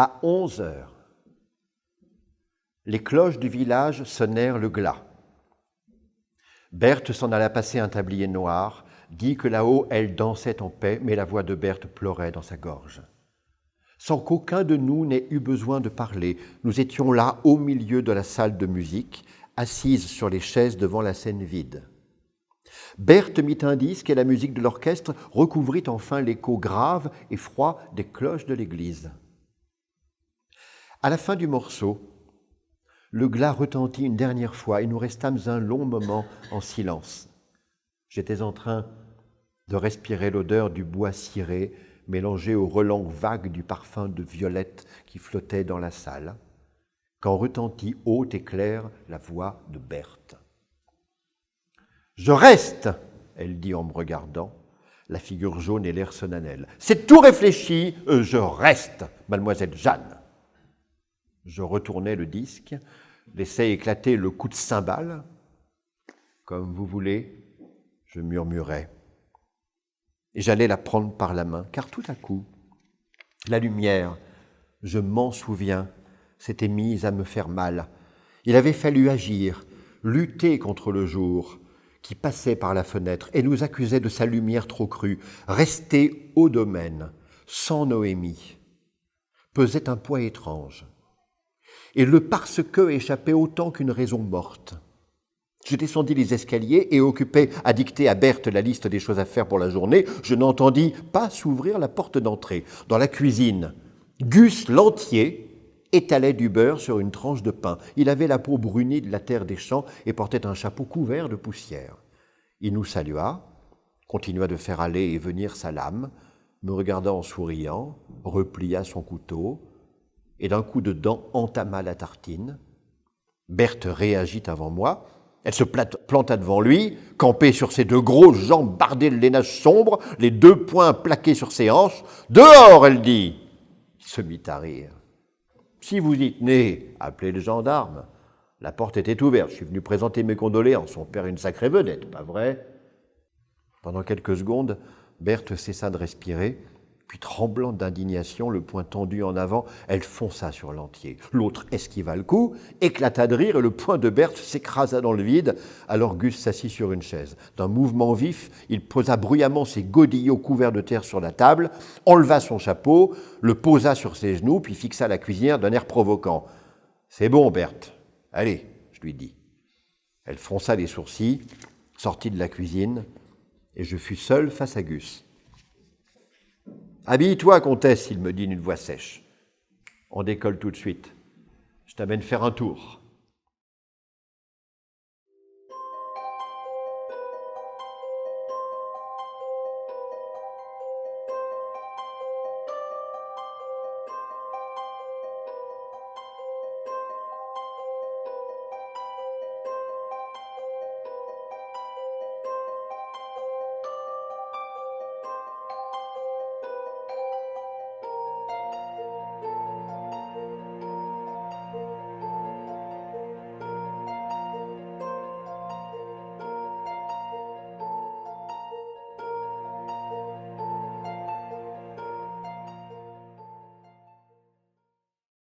À 11 heures, les cloches du village sonnèrent le glas. Berthe s'en alla passer un tablier noir, dit que là-haut elle dansait en paix, mais la voix de Berthe pleurait dans sa gorge. Sans qu'aucun de nous n'ait eu besoin de parler, nous étions là au milieu de la salle de musique, assises sur les chaises devant la scène vide. Berthe mit un disque et la musique de l'orchestre recouvrit enfin l'écho grave et froid des cloches de l'église. À la fin du morceau, le glas retentit une dernière fois et nous restâmes un long moment en silence. J'étais en train de respirer l'odeur du bois ciré mélangé au relent vague du parfum de violette qui flottait dans la salle, quand retentit haute et claire la voix de Berthe. « Je reste !» elle dit en me regardant, la figure jaune et l'air solennel. « C'est tout réfléchi, je reste, mademoiselle Jeanne !» Je retournai le disque, laissai éclater le coup de cymbale. « Comme vous voulez », je murmurai. Et j'allais la prendre par la main, car tout à coup, la lumière, je m'en souviens, s'était mise à me faire mal. Il avait fallu agir, lutter contre le jour qui passait par la fenêtre et nous accusait de sa lumière trop crue. Rester au domaine, sans Noémie, pesait un poids étrange. Et le parce que échappait autant qu'une raison morte. Je descendis les escaliers et, occupé à dicter à Berthe la liste des choses à faire pour la journée, je n'entendis pas s'ouvrir la porte d'entrée. Dans la cuisine, Gus Lantier étalait du beurre sur une tranche de pain. Il avait la peau brunie de la terre des champs et portait un chapeau couvert de poussière. Il nous salua, continua de faire aller et venir sa lame, me regarda en souriant, replia son couteau et d'un coup de dent entama la tartine. Berthe réagit avant moi. Elle se planta devant lui, campée sur ses deux grosses jambes bardées de lainage sombre, les deux poings plaqués sur ses hanches. « Dehors !» elle dit. Il se mit à rire. « Si vous y tenez, appelez le gendarme. La porte était ouverte, je suis venu présenter mes condoléances. Son père est une sacrée vedette, pas vrai ?» Pendant quelques secondes, Berthe cessa de respirer, puis tremblant d'indignation, le poing tendu en avant, elle fonça sur Lantier. L'autre esquiva le coup, éclata de rire et le poing de Berthe s'écrasa dans le vide. Alors Gus s'assit sur une chaise. D'un mouvement vif, il posa bruyamment ses godillots couverts de terre sur la table, enleva son chapeau, le posa sur ses genoux, puis fixa la cuisinière d'un air provoquant. « C'est bon, Berthe. Allez, je lui dis. » Elle fronça les sourcils, sortit de la cuisine, et je fus seul face à Gus. « Habille-toi, comtesse, il me dit d'une voix sèche. On décolle tout de suite. Je t'amène faire un tour. »